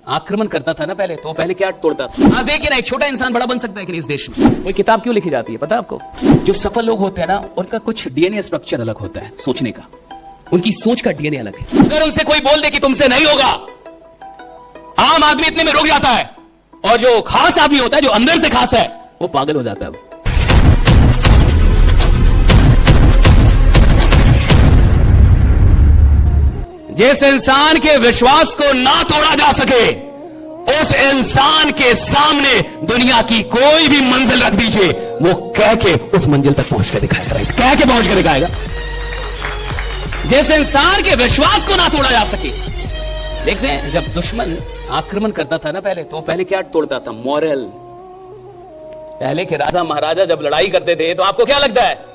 आक्रमण करता था ना पहले, तो पहले क्या तोड़ता था। आज देखिए ना, एक छोटा इंसान बड़ा बन सकता है कि नहीं इस देश में। कोई किताब क्यों लिखी जाती है पता है आपको? जो सफल लोग होते हैं ना, उनका कुछ डीएनए स्ट्रक्चर अलग होता है, सोचने का, उनकी सोच का डीएनए अलग है। अगर उनसे कोई बोल दे कि तुमसे नहीं होगा, आम आदमी इतने में रुक जाता है, और जो खास आदमी होता है, जो अंदर से खास है, वो पागल हो जाता है। जिस इंसान के विश्वास को ना तोड़ा जा सके, उस इंसान के सामने दुनिया की कोई भी मंजिल रख दीजिए, वो कह के उस मंजिल तक पहुंच के दिखाएगा। राइट, कह के पहुंच के दिखाएगा। जिस इंसान के विश्वास को ना तोड़ा जा सके, देखते हैं जब दुश्मन आक्रमण करता था ना पहले, तो पहले क्या तोड़ता था? मॉरल। पहले के राजा महाराजा जब लड़ाई करते थे, तो आपको क्या लगता है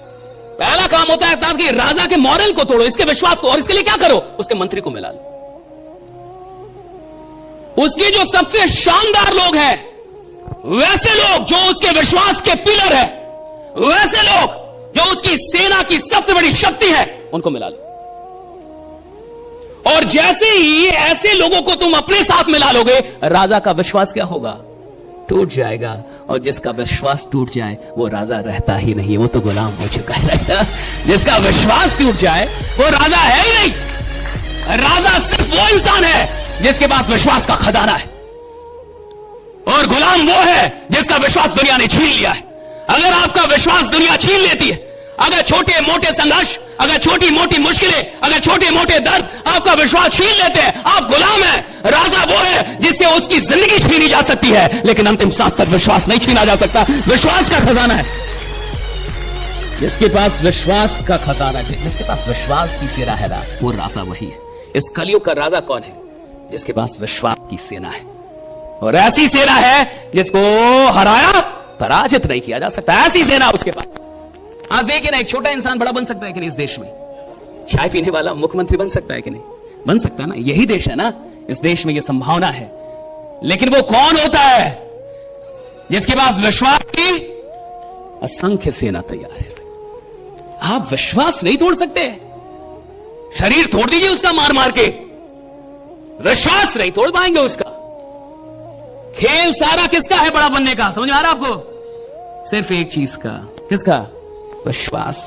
पहला काम होता है कि राजा के मॉरल को तोड़ो, इसके विश्वास को, और इसके लिए क्या करो? उसके मंत्री को मिला लो। उसके जो सबसे शानदार लोग हैं, वैसे लोग जो उसके विश्वास के पिलर है, वैसे लोग जो उसकी सेना की सबसे बड़ी शक्ति है, उनको मिला लो। और जैसे ही ऐसे लोगों को तुम अपने साथ मिला लोगे, राजा का विश्वास क्या होगा? टूट जाएगा। और जिसका विश्वास टूट जाए, वो राजा रहता ही नहीं, वो तो गुलाम हो चुका है। जिसका विश्वास टूट जाए, वो राजा है ही नहीं। राजा सिर्फ वो इंसान है जिसके पास विश्वास का खजाना है, और गुलाम वो है जिसका विश्वास दुनिया ने छीन लिया है। अगर आपका विश्वास दुनिया छीन लेती है, अगर छोटे मोटे संघर्ष, अगर छोटी मोटी मुश्किलें, अगर छोटे मोटे दर्द आपका विश्वास छीन लेते हैं, आप गुलाम हैं। राजा वो है जिससे उसकी जिंदगी छीनी जा सकती है, लेकिन अंतिम सांस तक विश्वास नहीं छीना जा सकता। विश्वास का खजाना है। जिसके पास विश्वास का खजाना है, जिसके पास विश्वास की सेना है ना, वो राजा वही है। इस कलयुग का राजा कौन है? जिसके पास विश्वास की सेना है, और ऐसी सेना है जिसको हराया, पराजित नहीं किया जा सकता। ऐसी सेना उसके पास। आज देखिए ना, एक छोटा इंसान बड़ा बन सकता है कि नहीं इस देश में। चाय पीने वाला मुख्यमंत्री बन सकता है कि नहीं? बन सकता है ना। यही देश है ना, इस देश में यह संभावना है। लेकिन वो कौन होता है? जिसके पास विश्वास की असंख्य सेना तैयार है। आप विश्वास नहीं तोड़ सकते। शरीर तोड़ दीजिए उसका मार मार के, विश्वास नहीं तोड़ पाएंगे उसका। खेल सारा किसका है बड़ा बनने का? समझ में आ रहा आपको? सिर्फ एक चीज का। किसका? विश्वास।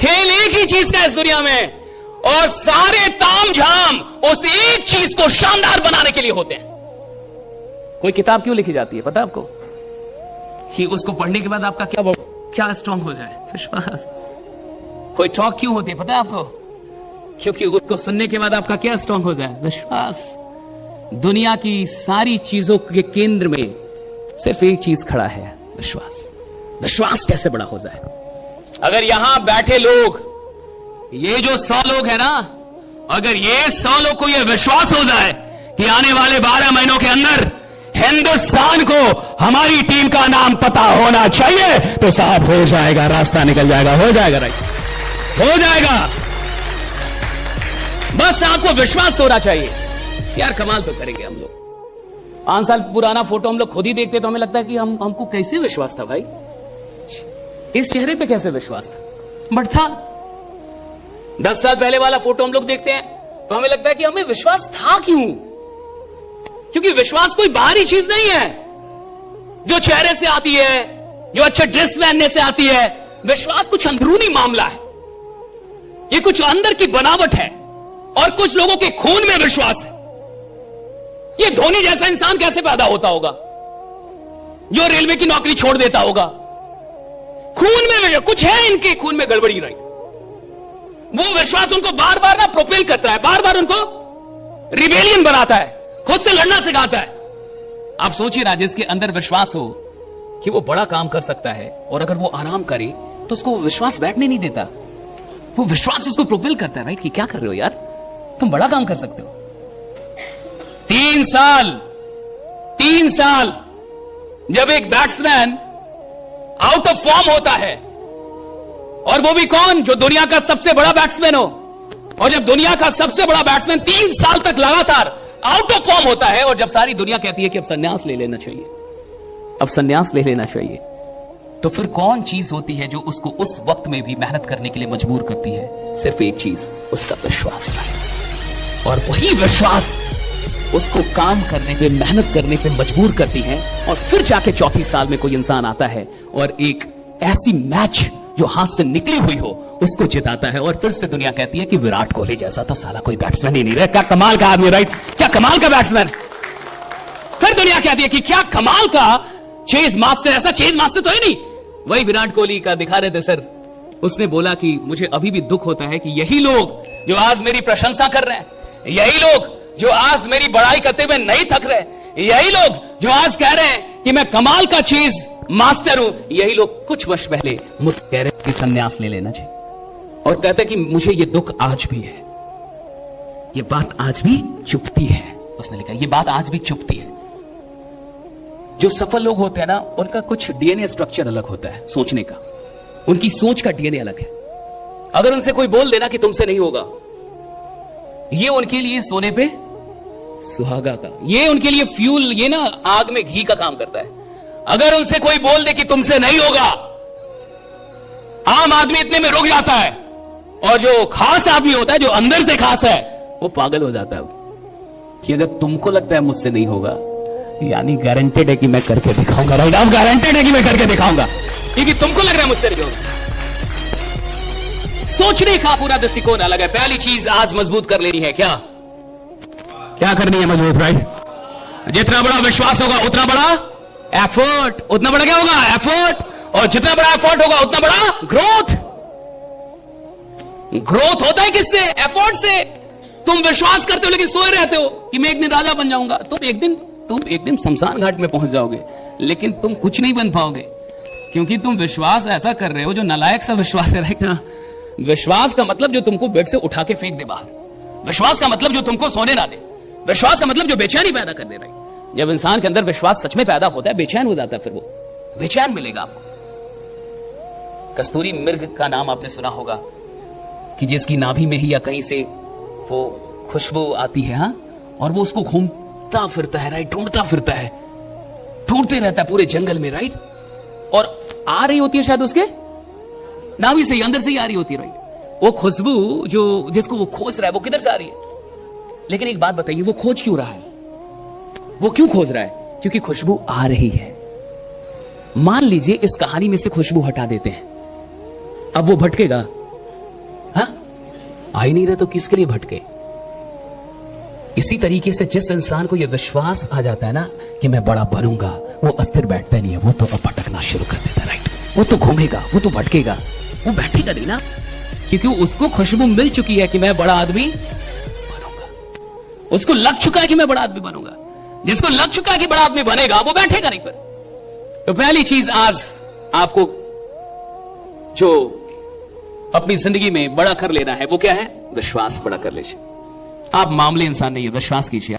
खेल एक ही चीज का इस दुनिया में, और सारे तामझाम उस एक चीज को शानदार बनाने के लिए होते हैं। कोई किताब क्यों लिखी जाती है पता है आपको? कि उसको पढ़ने के बाद आपका क्या स्ट्रांग हो जाए? विश्वास। कोई टॉक क्यों होती है पता है आपको? क्योंकि उसको सुनने के बाद आपका क्या स्ट्रांग हो जाए? विश्वास। दुनिया की सारी चीजों के केंद्र में सिर्फ एक चीज खड़ा है, विश्वास। विश्वास कैसे बड़ा हो जाए? अगर यहां बैठे लोग, ये जो 100 लोग हैं ना, अगर ये 100 लोग को ये विश्वास हो जाए कि आने वाले 12 महीनों के अंदर हिंदुस्तान को हमारी टीम का नाम पता होना चाहिए, तो साफ हो जाएगा, रास्ता निकल जाएगा, हो जाएगा। राइट, हो जाएगा। बस आपको विश्वास होना चाहिए। यार कमाल तो करेंगे हम लोग। 5 साल पुराना फोटो हम लोग खुद ही देखते तो हमें लगता है कि हमको कैसे विश्वास था भाई, इस चेहरे पे कैसे विश्वास था, बट था। 10 साल पहले वाला फोटो हम लोग देखते हैं तो हमें लगता है कि हमें विश्वास था क्यों? क्योंकि विश्वास कोई बाहरी चीज नहीं है जो चेहरे से आती है, जो अच्छे ड्रेस पहनने से आती है। विश्वास कुछ अंदरूनी मामला है, ये कुछ अंदर की बनावट है, और कुछ लोगों के खून में विश्वास है। ये धोनी जैसा इंसान कैसे पैदा होता होगा जो रेलवे की नौकरी छोड़ देता होगा? खून में कुछ है, इनके खून में गड़बड़ी रही। वो विश्वास उनको बार बार ना प्रोपेल करता है, बार बार उनको रिबेलियन बनाता है, खुद से लड़ना सिखाता है। आप सोचिए ना, जिसके अंदर विश्वास हो कि वो बड़ा काम कर सकता है, और अगर वो आराम करे तो उसको विश्वास बैठने नहीं देता। वो विश्वास उसको प्रोपेल करता है, राइट, कि क्या कर रहे हो यार, तुम बड़ा काम कर सकते हो। 3 साल जब एक बैट्समैन आउट ऑफ फॉर्म होता है, और वो भी कौन? जो दुनिया का सबसे बड़ा बैट्समैन हो। और जब दुनिया का सबसे बड़ा बैट्समैन 3 साल तक लगातार आउट ऑफ फॉर्म होता है, और जब सारी दुनिया कहती है कि अब संन्यास ले लेना चाहिए, अब संन्यास ले लेना चाहिए, तो फिर कौन चीज होती है जो उसको उस वक्त में भी मेहनत करने के लिए मजबूर करती है? सिर्फ एक चीज, उसका विश्वास। और वही विश्वास उसको काम करने पे, मेहनत करने पे मजबूर करती हैं। और फिर जाके 34 साल में कोई इंसान आता है और एक ऐसी मैच जो हाथ से निकली हुई हो उसको जिताता है। और फिर से दुनिया कहती है कि विराट कोहली जैसा तो साला कोई बैट्समैन ही नहीं रहा। क्या कमाल का आदमी, राइट? क्या कमाल का बैट्समैन। फिर दुनिया कहती है कि क्या कमाल का चेज मास्टर, ऐसा चेज मास्टर तो है नहीं। वही विराट कोहली का दिखा रहे थे सर, उसने बोला कि मुझे अभी भी दुख होता है कि यही लोग जो आज मेरी प्रशंसा कर रहे हैं, यही लोग जो आज मेरी बड़ाई करते हुए नहीं थक रहे, यही लोग जो आज कह रहे हैं कि मैं कमाल का चीज मास्टर हूं, यही लोग कुछ वर्ष पहले मुझसे कह रहे कि संन्यास ले लेना चाहिए। और कहते कि मुझे ये दुख आज भी है, ये बात आज भी चुभती है। उसने लिखा ये बात आज भी चुभती है। जो सफल लोग होते हैं ना, उनका कुछ डीएनए स्ट्रक्चर अलग होता है सोचने का, उनकी सोच का डीएनए अलग है। अगर उनसे कोई बोल देना कि तुमसे नहीं होगा, ये उनके लिए सोने पे सुहागा का, ये उनके लिए फ्यूल, ये ना आग में घी का काम करता है। अगर उनसे कोई बोल दे कि तुमसे नहीं होगा, आम आदमी इतने में रुक जाता है, और जो खास आदमी होता है, जो अंदर से खास है, वो पागल हो जाता है कि अगर तुमको लगता है मुझसे नहीं होगा, यानी गारंटेड है कि मैं करके दिखाऊंगा। राइट? आप गारंटेड है कि मैं करके दिखाऊंगा, क्योंकि तुमको लग रहा है मुझसे नहीं होगा। सोचने का पूरा दृष्टिकोण अलग है। पहली चीज आज मजबूत कर लेनी है। क्या क्या करनी है मजबूत? राइट? जितना बड़ा विश्वास होगा उतना बड़ा एफर्ट, उतना बड़ा क्या होगा? एफर्ट। और जितना बड़ा एफर्ट होगा उतना बड़ा ग्रोथ। ग्रोथ होता है किससे? एफर्ट से। तुम विश्वास करते हो लेकिन सोए रहते हो कि मैं एक दिन राजा बन जाऊंगा। तुम एक दिन शमशान घाट में पहुंच जाओगे, लेकिन तुम कुछ नहीं बन पाओगे, क्योंकि तुम विश्वास ऐसा कर रहे हो जो नालायक सा विश्वास है। राइट ना? विश्वास का मतलब जो तुमको बेड से उठा के फेंक दे बाहर, विश्वास का मतलब जो तुमको सोने ना दे, विश्वास का मतलब जो बेचैनी पैदा कर दे रहा है। जब इंसान के अंदर विश्वास सच में पैदा होता है, बेचैन हो जाता है, फिर वो बेचैन मिलेगा आपको। कस्तूरी मृग का नाम आपने सुना होगा कि जिसकी नाभि में ही या कहीं से वो खुशबू आती है, हाँ, और वो उसको घूमता फिरता है, राइट, ढूंढता फिरता है, ढूंढते रहता है पूरे जंगल में, राइट, और आ रही होती है शायद उसके नाभि से ही, अंदर से ही आ रही होती है, राइट। वो खुशबू जो जिसको वो खोज रहा है, वो किधर से आ रही है? लेकिन एक बात बताइए, वो खोज क्यों रहा है? वो क्यों खोज रहा है? क्योंकि खुशबू आ रही है। मान लीजिए इस कहानी में से खुशबू हटा देते हैं, अब वो भटकेगा? हाँ, आ ही नहीं रहा तो किसके लिए भटके? इसी तरीके से जिस इंसान को यह विश्वास आ जाता है ना कि मैं बड़ा बनूंगा, वो अस्थिर बैठता नहीं है, वो तो अब भटकना शुरू कर देता है, राइट। वो तो घूमेगा, वो तो भटकेगा, वो बैठेगा नहीं ना, क्योंकि उसको खुशबू मिल चुकी है कि मैं बड़ा आदमी बनूंगा। उसको लग चुका है कि मैं बड़ा आदमी बनूंगा। जिसको लग चुका है कि बड़ा आदमी बनेगा, वो बैठेगा नहीं। फिर तो पहली चीज आज आपको जो अपनी जिंदगी में बड़ा कर लेना है, वो क्या है? विश्वास बड़ा कर लीजिए। आप मामले इंसान नहीं है, विश्वास कीजिए।